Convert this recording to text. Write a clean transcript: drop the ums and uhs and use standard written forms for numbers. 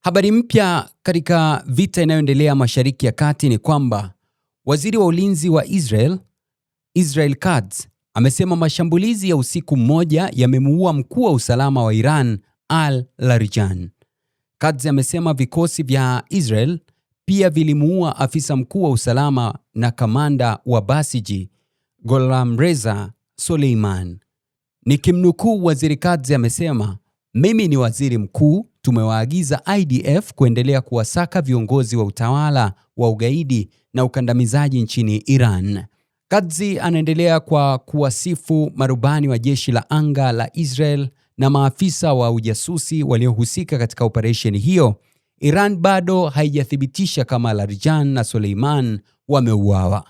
Habari mpya katika vita inayoendelea Mashariki ya Kati ni kwamba waziri wa ulinzi wa Israel Katz amesema mashambulizi ya usiku mmoja yamemuua mkuu wa usalama wa Iran al-Larijani. Katz amesema vikosi vya Israel pia vilimuua afisa mkuu wa usalama na kamanda wa Basiji Gholamreza Soleiman. Nikimnukuu waziri Katz amesema, "Mimi ni waziri mkuu, tumewaagiza IDF kuendelea kuwasaka viongozi wa utawala wa ugaidi na ukandamizaji nchini Iran." Katz anaendelea kwa kuwasifu marubani wa jeshi la anga la Israel na maafisa wa ujasusi waliohusika katika operesheni hiyo. Iran bado haijathibitisha kama Larijani na Soleiman wameuawa.